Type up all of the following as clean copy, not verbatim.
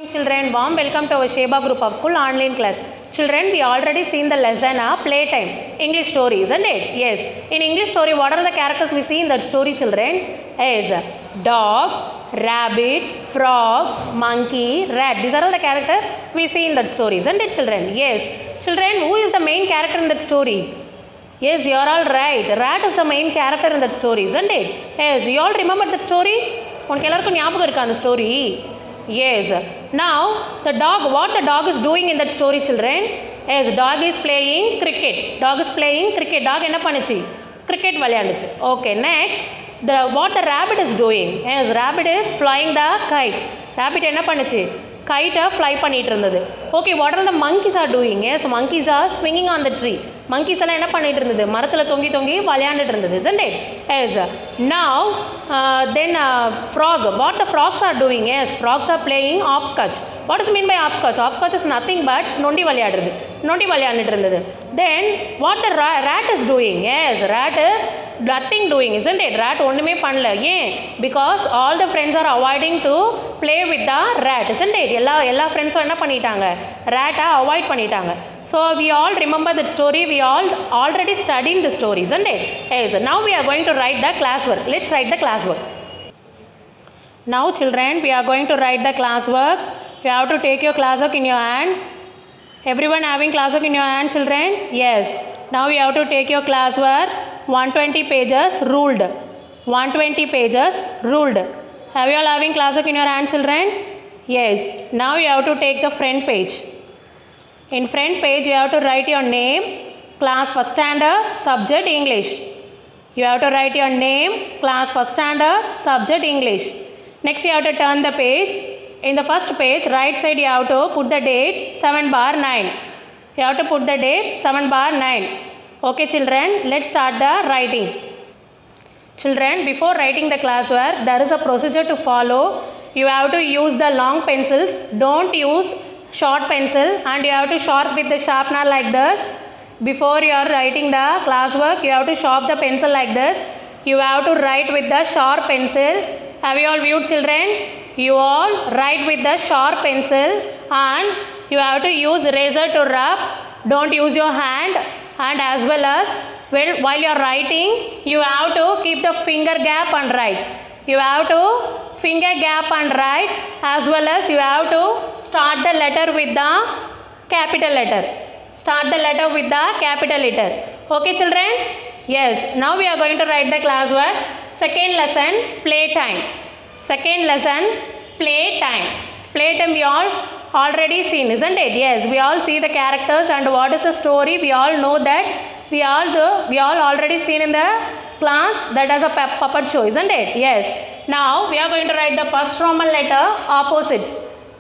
Children, warm welcome to our Sheba group of school online class. Children, we already seen the lesson playtime, English story, isn't it? Yes. In English story, what are the characters we see in that story, children? Is dog, rabbit, frog, monkey, rat. These are all the characters we see in that story, isn't it, children? Yes. Children, who is the main character in that story? Yes, you are all right. Rat is the main character in that story, isn't it? Yes. You all remember that story? உங்களுக்கு எல்லாருக்கும் ஞாபகம் இருக்கா அந்த story? Yes. Now, the dog, what the dog is doing in that story, children? Yes, dog is playing cricket. Dog is playing cricket. Dog enna panuchi? Cricket விளையாண்டுச்சு. Okay, next, what the rabbit is doing? Yes, rabbit is flying the kite. Rabbit enna panuchi? Kite fly பண்ணிட்டு இருந்தது. Okay, what are the monkeys are doing? Yes, monkeys are swinging on the tree. Monkeys எல்லாம் என்ன பண்ணிட்டு இருந்தது? மரத்துல தொங்கி தொங்கி விளையாண்டுட்டு இருந்தது, isn't it? Yes. Now, then frog. What the frogs are doing? Yes, frogs are playing hopscotch. What is mean by hopscotch? Hopscotch is nothing but நொண்டி விளையாடுறது. நொண்டி விளையாண்டுட்டு இருந்தது. Then what the rat is doing? Yes, rat is nothing doing, isn't it? Rat ஒண்ணுமே பண்ணல. ஏன்? Because all the friends are avoiding to play with the rat, isn't it? எல்லா ஃப்ரெண்ட்ஸும் என்ன பண்ணிட்டாங்க? Rat அவாய்ட் பண்ணிட்டாங்க. So we all remember that story. We all already studied the story, isn't it? Yes. Now we are going to write the classwork. Let's write the classwork. Now children, we are going to write the classwork. You have to take your classwork in your hand. Everyone having classwork in your hand, children? Yes. Now you have to take your classwork. 120 pages ruled. 120 pages ruled. Have you all having classwork in your hand, children? Yes. Now you have to take the front page. In front page, you have to write your name, class first standard, subject English. You have to write your name, class first standard, subject English. Next, you have to turn the page. In the first page, right side, you have to put the date 7/9. You have to put the date 7/9. Okay, children, let's start the writing. Children, before writing the classwork, there is a procedure to follow. You have to use the long pencils. Don't use short pencil, and you have to sharp with the sharpener like this. Before you are writing the classwork, you have to sharp the pencil like this. You have to write with the sharp pencil. Have you all viewed, children? You all write with the sharp pencil, and you have to use razor to rub. Don't use your hand. And as well as while you are writing, you have to keep the finger gap and write. You have to finger gap and write, as well as you have to start the letter with the capital letter. Start the letter with the capital letter. Okay, children? Yes. Now we are going to write the classwork. Second lesson, playtime. Second lesson, playtime. Playtime we all already seen, isn't it? Yes. We all see the characters and what is the story. We all know that. We all already seen in the class that as a puppet show, isn't it? Yes. Now we are going to write the first Roman letter opposites.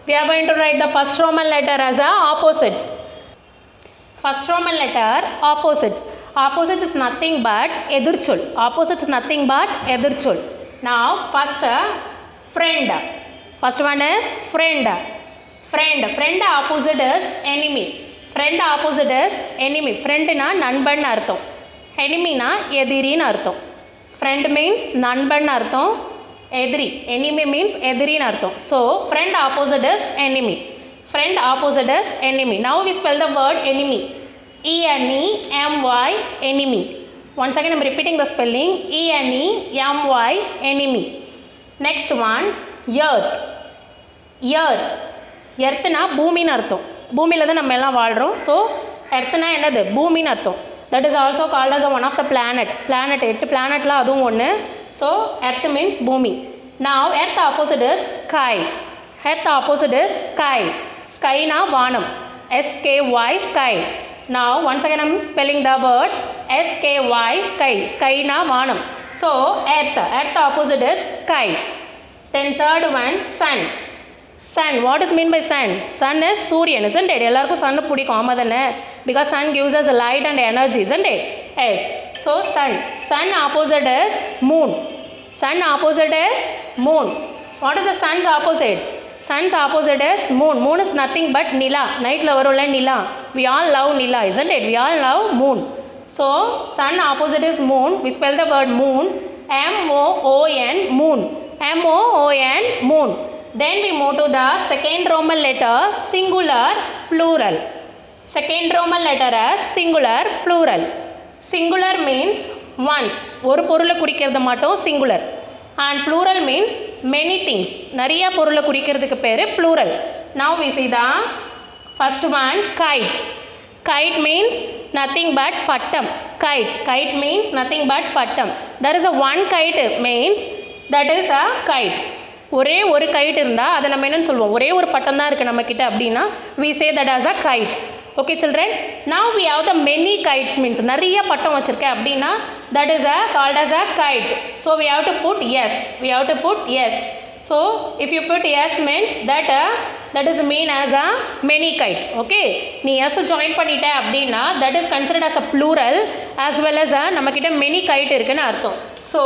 We are going to write the first Roman letter as a opposites. First Roman letter opposites. Opposites is nothing but எதிர்ச்சொல். Opposites is nothing but எதிர்ச்சொல். Now first friend. First one is friend. Friend. Friend opposite is enemy. Friend opposite is enemy. Friend na நண்பன் அர்த்தம். Enemy na எதிரின்னு அர்த்தம். Friend means நண்பன் அர்த்தம். எதிரி. Enemy means எதிரின்னு அர்த்தம். So friend opposite is enemy. Friend opposite is enemy. Now we spell the word enemy. E-N-E-M-Y, enemy. Once again I am repeating the spelling. E-N-E-M-Y, enemy. Next one, earth. Earth. எர்த்னா பூமின்னு அர்த்தம். பூமியில் தான் நம்ம எல்லாம் வாழ்கிறோம். So எர்த்னா என்னது? பூமின்னு அர்த்தம். That is also called as one of the planet. Planet 8 பிளானட்டில் அதுவும் ஒன்று. So earth means பூமி. Now earth opposite is sky. Earth opposite is sky. Sky na வானம். S-K-Y, sky. Now once again I am spelling the word S-K-Y, sky. Sky na வானம். So earth. Earth opposite is sky. Then third one, sun. Sun. What is mean by sun? Sun is Suryan, isn't it? எல்லாருக்கும் sun பிடிக்கும், ஆமா தானே? Because sun gives us light and energy, isn't it? Yes. So sun. Sun opposite is moon. Sun opposite is moon. What is the sun's opposite? Sun's opposite is moon. Moon is nothing but Nila. Nightல வரும்ல நிலா. We all love Nila, isn't it? We all love moon. So sun opposite is moon. We spell the word moon. M-O-O-N, moon. M-O-O-N, moon. Then we move to the second Roman letter, singular, plural. Second Roman letter as singular, plural. Singular means once. ஒரு பொருளை குறிக்கிறது மட்டும் singular. And plural means many things. நிறைய பொருளை குறிக்கிறதுக்கு பேர் plural. Now we see the first one, kite. Kite means nothing but pattam. Kite means nothing but pattam. There is a one kite means that is a kite. ஒரே ஒரு guide இருந்தால் அதை நம்ம என்னன்னு சொல்லுவோம், ஒரே ஒரு பட்டம் தான் இருக்குது நம்மக்கிட்ட அப்படின்னா we say that as a kite. Okay children, now we have the many kites means நிறைய பட்டம் வச்சுருக்கேன் அப்படின்னா that is called as a kites. So we have to put yes. So if you put yes means that is mean as a many kite. Okay, நீ yes join பண்ணிட்ட அப்படின்னா that is considered as a plural as well as நம்மக்கிட்ட many kite இருக்குன்னு அர்த்தம். So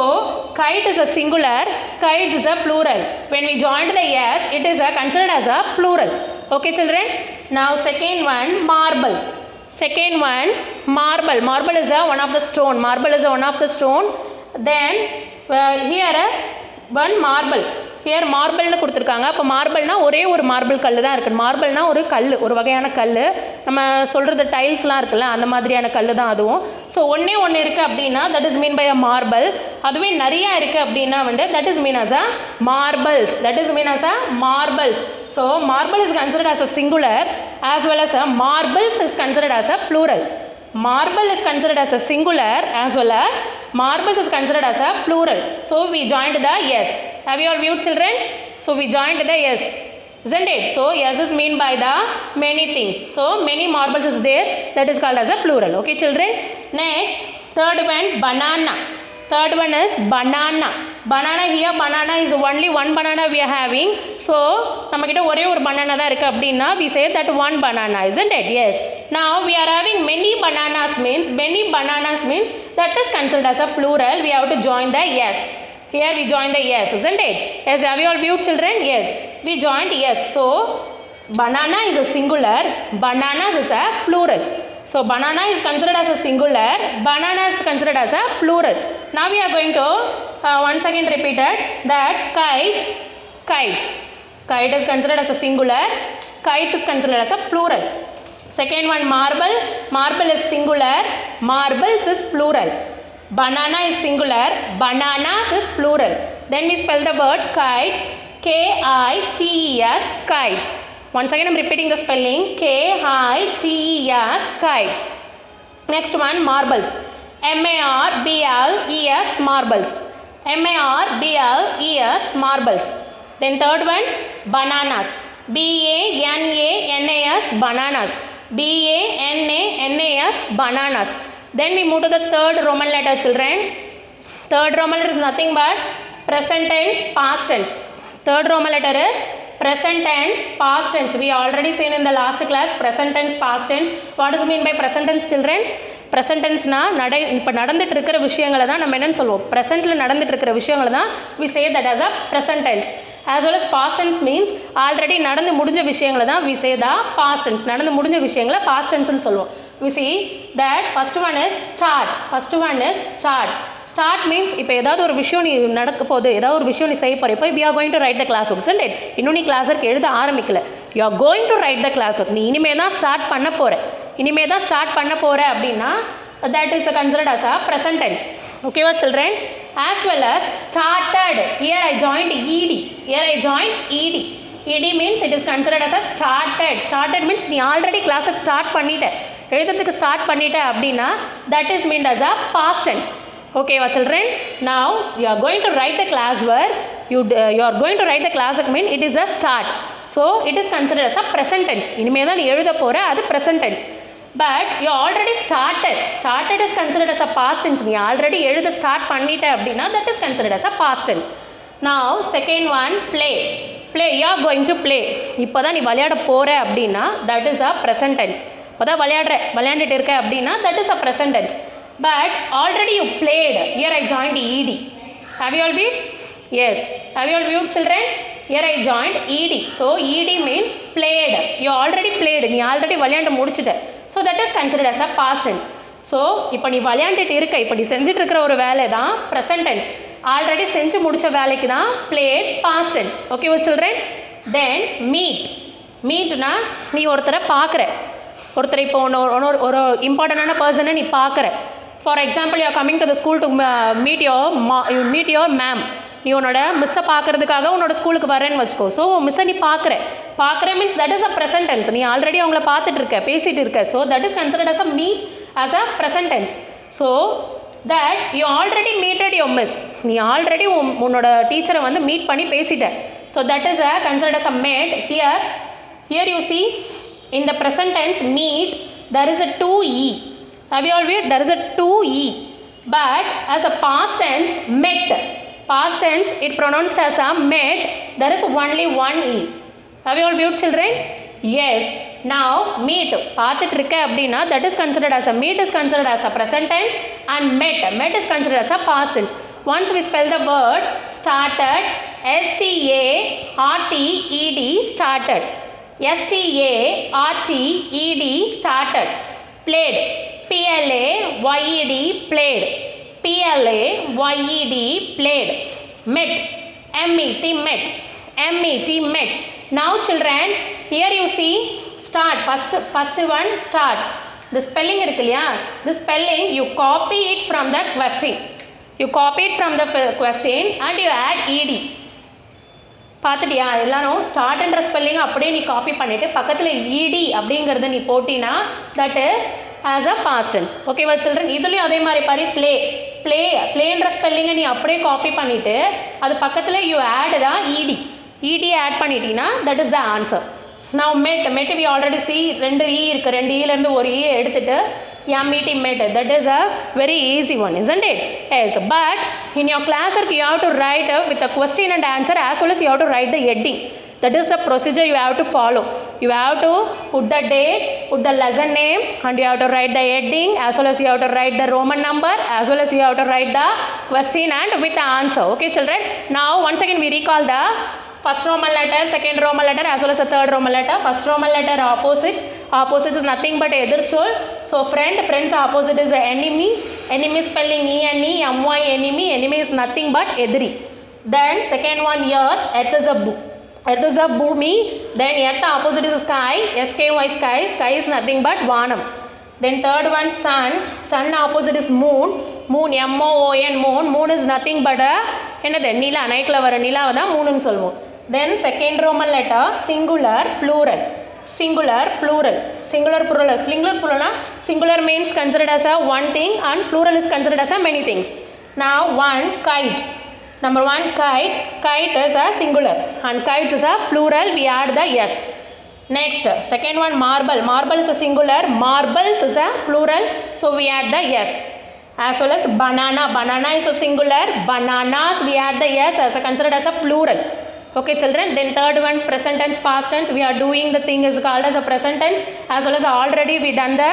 kite is a singular, kites is a plural. When we joined the yes, it is considered as a plural. Okay children, now second one, marble. Second one, marble is one of the stone. Then here one marble. Here மார்பிள்னு கொடுத்துருக்காங்க. அப்போ மார்பிள்னா ஒரே ஒரு marble கல் தான் இருக்குது. மார்பிள்னா ஒரு கல், ஒரு வகையான கல். நம்ம சொல்கிறது டைல்ஸ்லாம் இருக்குல்ல, அந்த மாதிரியான கல் தான் அதுவும். ஸோ ஒன்றே ஒன்று இருக்குது அப்படின்னா that is mean by a marble. அதுவே நிறையா இருக்குது அப்படின்னா that is mean as a marbles. So marble is considered as a singular as well as marbles is considered as a plural. Marble is considered as a singular as well as marbles is considered as a plural. So we joined the yes. Have you all viewed children? So we joined the yes, isn't it? So yes is mean by the many things. So many marbles is there, that is called as a plural. Okay children. Next, third one, banana. Third one is banana. Here banana is only one banana we are having. So நம்மக்கிட்ட ஒரே ஒரு banana தான் இருக்குது அப்படின்னா we say that one banana, isn't it? Yes. Now we are having many bananas means that is considered as a plural. We have to join the yes. Here we join the yes, isn't it? Yes, have you all viewed children? Yes, we joined yes. So banana is a singular, bananas is a plural. So banana is considered as a singular, banana is considered as a plural. Now we are going to once again repeat it, that kites. Kite is considered as a singular, kites is considered as a plural. Second one, marble is singular, marbles is plural. Banana is singular, bananas is plural. Then we spell the word kites, K-I-T-E-S, kites. Once again I am repeating the spelling, K-I-T-E-S, kites. Next one, marbles. M-A-R-B-L-E-S, marbles. M-A-R-B-L-E-S, marbles. Then third one, bananas. B-A-N-A-N-A-S, bananas. B-A-N-A-N-A-S, bananas. Then we move to the third Roman letter children. Third Roman letter is nothing but present tense, past tense. Third Roman letter is present tense, past tense. We already seen in the last class present tense, past tense. What does mean by present tense children? Present tense na இப்போ நடந்துட்டு இருக்கிற விஷயங்களை தான் நம்ம என்னன்னு சொல்லுவோம், ப்ரெசென்ட்டில் நடந்துட்டு இருக்கிற விஷயங்களை தான் we say that as a present tense. As well as past tense means already நடந்து முடிஞ்ச விஷயங்களை தான் we say the past tense. நடந்து முடிஞ்ச விஷயங்களை past tenseன்னு சொல்லுவோம். We see that first one is start. Start means இப்போ ஏதாவது ஒரு விஷயம் நீ நடக்க போகுது, ஏதாவது ஒரு விஷயம் நீ செய்ய போகிற, இப்போ we are going to write the class work, isn't it? இன்னும் நீ கிளாஸ் ஒர்க் எழுத ஆரம்பிக்கல, you are going to write the class work. நீ இனிமே தான் ஸ்டார்ட் பண்ண போகிற அப்படின்னா that is considered as a present tense. Okay what children? As well as started. Here I joined ED. ED means it is considered as a started means நீ already கிளாஸுக்கு start பண்ணிட்ட, எழுதுறதுக்கு ஸ்டார்ட் பண்ணிட்ட அப்படின்னா that is meant as a past tense. Okay what children? Now you are going to write the class work. You are going to write the class work mean it is a start. So it is considered as a present tense. இனிமே தான் நீ எழுத போகிற, அது present tense. But you already started is considered as a past tense. நீ already எழுத start பண்ணிட்ட அப்படின்னா that is considered as a past tense. Now second one, play. You are going to play. இப்போ தான் நீ விளையாட போகிற அப்படின்னா that is a present tense. இப்போ தான் விளையாண்டுட்டு இருக்க அப்படின்னா that is a present tense. But already you played. Here I joined ED. Have you all viewed? Yes. Have you all viewed children? Here I joined ED. So ED means played. You already played. நீ already விளையாண்டு முடிச்சுட்ட. So that is considered as a past tense. So இப்போ நீ விளையாண்டுட்டு இருக்க, இப்போ நீ செஞ்சுட்டு இருக்கிற ஒரு வேலை தான் present tense. ஆல்ரெடி செஞ்சு முடிச்ச வேலைக்கு தான் played, past tense. Okay children? தென் மீட்னா நீ ஒருத்தரை பார்க்குற, ஒருத்தர் இப்போ ஒரு இம்பார்ட்டண்டான பர்சனை நீ பார்க்குற. For example you are coming to the school to meet your ma'am. நீ உன்னோட மிஸ்ஸை பார்க்கறதுக்காக உன்னோட ஸ்கூலுக்கு வரேன்னு வச்சுக்கோ. ஸோ மிஸ்ஸை நீ பார்க்குற means that is a present tense. நீ ஆல்ரெடி அவங்கள பார்த்துட்டு இருக்க, பேசிகிட்டு இருக்க. So that is considered as a meet as a present tense. So that you already meeted your miss. நீ ஆல்ரெடி உன்னோட டீச்சரை வந்து மீட் பண்ணி பேசிட்ட. So that is a considered as a met. Here you see in the present tense meet there is a 2e. Have you all read? There is a 2e. But as a past tense met. Past tense it pronounced as a met. There is only one e. Have you all viewed children? Yes. Now meet பார்த்துட்டு இருக்க அப்படின்னா that is considered as a meet is considered as a present tense and met is considered as a past tense. Once we spell the word started, started, started. started, started. Played, played, played. played. Met, met. Now children, here you see start, first one start. The spelling irukku illaya, the spelling you copy it from the question. You copy it from the question and you add ed. பார்த்துட்டியா எல்லாரும் ஸ்டார்ட்ன்ற spelling அப்படியே நீ copy பண்ணிவிட்டு பக்கத்தில் இடி அப்படிங்கிறத நீ போட்டினா that is as a past tense. ஓகேவா சில்ட்ரன்? இதுலேயும் அதே மாதிரி பாரு பிளேன்ற ஸ்பெல்லிங்கை நீ அப்படியே காப்பி பண்ணிவிட்டு அது பக்கத்தில் யூ ஆட் தான் இடி ஆட் பண்ணிட்டீங்கன்னா தட் இஸ் த ஆன்சர். நான் மெட் வி ஆல்ரெடி சி 2 இ இருக்குது, 2 இலேருந்து ஒரு இ எடுத்துகிட்டு met. That is a very easy one, isn't it? Yes, but in your class work you have to write with a question and answer as well as you have to write the heading. That is the procedure you have to follow. You have to put the date, put the lesson name, and you have to write the heading as well as you have to write the Roman number as well as you have to write the question and with the answer. Okay children? Now once again we recall the first Roman letter, second Roman letter as well as the third Roman letter. First Roman letter opposites is nothing but edirchol. So friend's opposite is enemy. Enemy spelling e n e m y enemy. Enemy is nothing but edri. Then second one earth is a bhumi. Then earth opposite is sky, sky. Sky is nothing but vanam. Then third one sun opposite is moon m o o n moon is nothing but என்னது நிலா, நைட்டில் வர நிலாவை தான் மூணுன்னு சொல்லுவோம். Then second Roman letter singular plural. Singular means considered as a one thing and plural is considered as a many things. Now one kite. Number one kite is a singular and kites is a plural, we add the s. Next second one marble is a singular, marbles is a plural, so we add the s. As well as banana is a singular, bananas we add the s as a considered as a plural. Okay children, then third one present tense past tense, we are doing the thing is called as a present tense as well as already we done the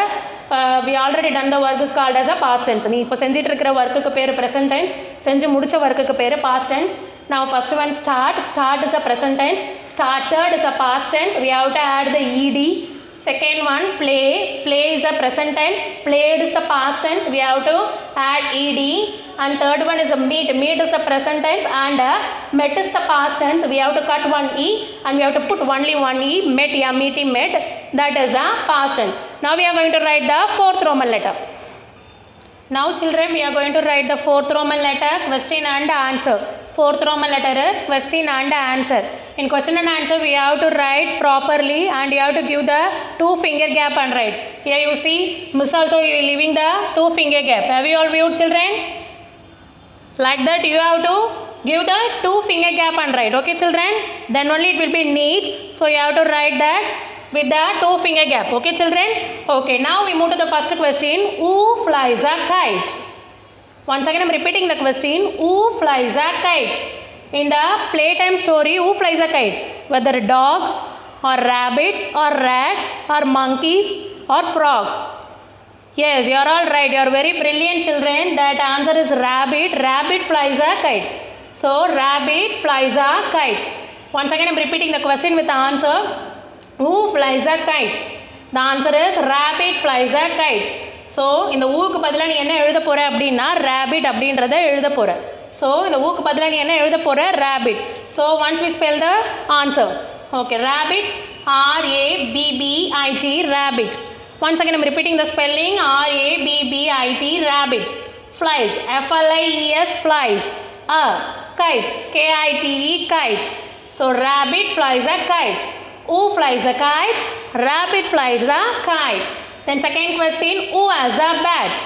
work is called as a past tense. நீ இப்போ செஞ்சிட்டு இருக்கிற ஒர்க்குக்கு பேர் present tense, செஞ்சு முடிச்ச ஒர்க்குக்கு பேர் past tense. Now first one start is a present tense, started is a past tense, we have to add the ed. Second one play is a present tense, played is the past tense, we have to add ed. And third one is a meet is the present tense and met is the past tense, we have to cut one e and we have to put only one e, met, that is a past tense. Now we are going to write the fourth Roman letter. Now children, we are going to write the fourth Roman letter, question and answer. Fourth Roman letter is question and answer. In question and answer we have to write properly and you have to give the 2 finger gap and write. Here you see miss also leaving the 2 finger gap. Have you all viewed children? Like that you have to give the 2 finger gap and write. Okay children? Then only it will be neat. So you have to write that with the 2 finger gap. Okay children? Okay, now we move to the first question. Who flies a kite? Once again I am repeating the question. Who flies a kite? In the playtime story, who flies a kite? Whether a dog or rabbit or rat or monkeys or frogs. Yes, you are all right. You are very brilliant children. That answer is rabbit. Rabbit flies a kite. So rabbit flies a kite. Once again I am repeating the question with the answer. Who flies a kite? The answer is rabbit flies a kite. So இந்த ஊக்கு பதிலாக நீ என்ன எழுத போகிற அப்படின்னா rapid அப்படின்றத எழுத போகிற. ஸோ இந்த ஊக்கு பதிலாக நீ என்ன எழுத போகிற rabbit. So once we spell the answer. Okay, rabbit, R-A-B-B-I-T, rabbit. Once again, I'm repeating the spelling, R-A-B-B-I-T, rabbit. Flies, F-L-I-E-S, flies. Kite, K-I-T-E, kite. So, rabbit flies a kite. Who flies a kite? Rabbit flies a kite. Then second question, who has a bat?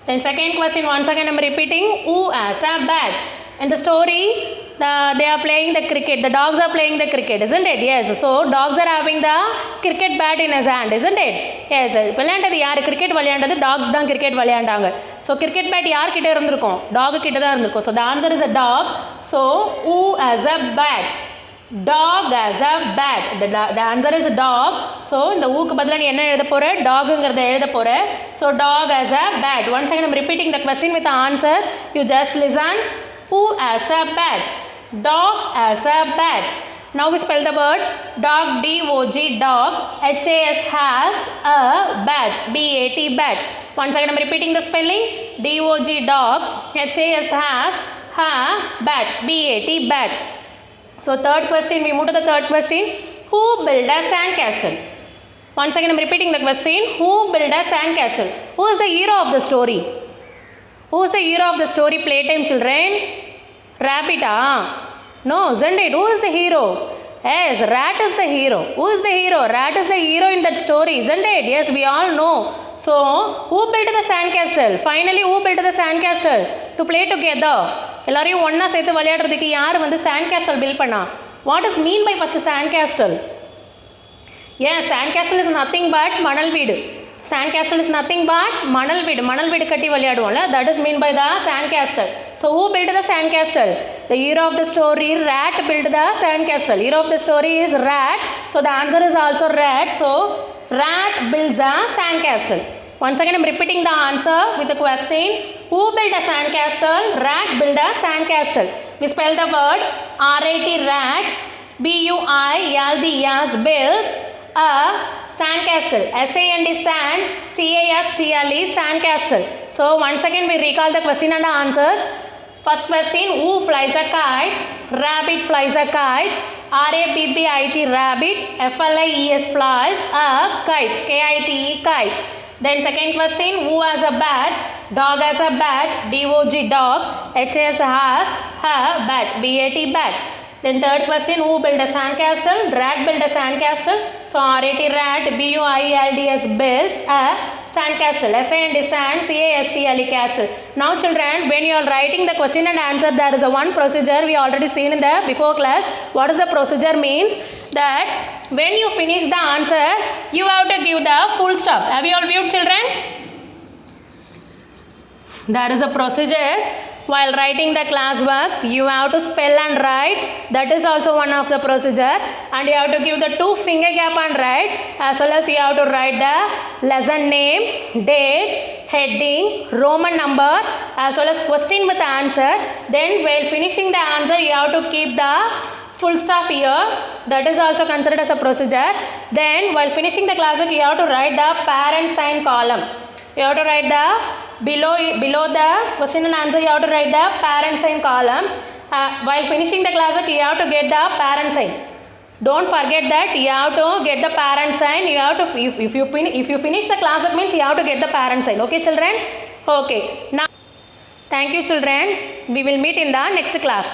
Then second question, once again I am repeating, who has a bat? In the story, they are playing the cricket. The dogs are playing the cricket, isn't it? Yes. So, dogs are having the cricket bat in his hand, isn't it? Yes. விளையாண்டது யார் cricket விளையாண்டது dogs தான் cricket விளையாண்டாங்க. So, cricket bat யார் கிட்ட இருந்திருக்கும்? Dog கிட்ட தான் இருந்திருக்கும். So, the answer is a dog. So, who has a bat? Dog has a bat. The answer is dog. So, இந்த ஊக்கு பதிலா நீ என்ன எழுத போற? Dogங்கிறத எழுத போற. So, dog has a bat. Once again I am repeating the question with the answer. You just listen. Who has a bat? Dog has a bat. Now we spell the word dog, D-O-G, dog. H-A-S has a bat, B-A-T, bat. Once again I am repeating the spelling. D-O-G, dog. H-A-S has a bat, B-A-T, bat. So third question, we move to the third question. Who built a sand castle? Once again I am repeating the question. Who built a sand castle? Who is the hero of the story? Who is the hero of the story? Playtime, children. Rabbit, No, isn't it? Who is the hero? Yes, rat is the hero. Who is the hero? Rat is the hero in that story, isn't it? Yes, we all know. So, who built the sand castle? Finally, who built the sand castle? To play together. எல்லாரையும் ஒன்றா சேர்த்து விளையாடுறதுக்கு யார் வந்து sand castle build பண்ணா? What is mean by first sand castle? Yes, sand castle is nothing but மணல் வீடு. Sand castle is nothing but மணல் வீடு கட்டி விளையாடுவோம்ல. That is mean by the sand castle. So who built the sand castle? The hero of the story, rat, built the sand castle. Hero of the story is rat. So the answer is also rat. So rat builds a sand castle. Once again I am repeating the answer with the question. Who built a sand castle? Rat built a sand castle. We spell the word R-A-T, rat. B-U-I-L-D-S, builds a sand castle. S-A-N-D, sand. C-A-S-T-L-E, sand castle. So once again we recall the question and the answers. First question, who flies a kite? Rabbit flies a kite. R-A-B-B-I-T, rabbit. F-L-I-E-S, flies a kite. K-I-T-E, kite. Then second question, who has a bat? Dog has a bat. D-O-G, dog. H-A-S has a bat. B-A-T, bat. Then third question, who built a sand castle? Rat built a sand castle. So R-A-T, rat. B-U-I-L-D-S, builds a sand castle. S-A-N-D, sand. C-A-S-T-L-E, castle. Now children, when you are writing the question and answer, there is a one procedure we already seen in the before class. What is the procedure means? That when you finish the answer, you have to give the full stop. Have you all viewed, children? There is a procedure. While writing the class works, you have to spell and write. That is also one of the procedure. And you have to give the 2 finger gap and write. As well as you have to write the lesson name, date, heading, Roman number, as well as question with the answer. Then while finishing the answer, you have to keep the full stop here. That is also considered as a procedure. Then while finishing the class work, you have to write the parent sign column. You have to write the below the question and answer, you have to write the parent sign column. While finishing the class work, you have to get the parent sign. Don't forget that you have to get the parent sign. You have to, if you finish the class work means you have to get the parent sign. Okay children? Okay. Now, thank you children. We will meet in the next class.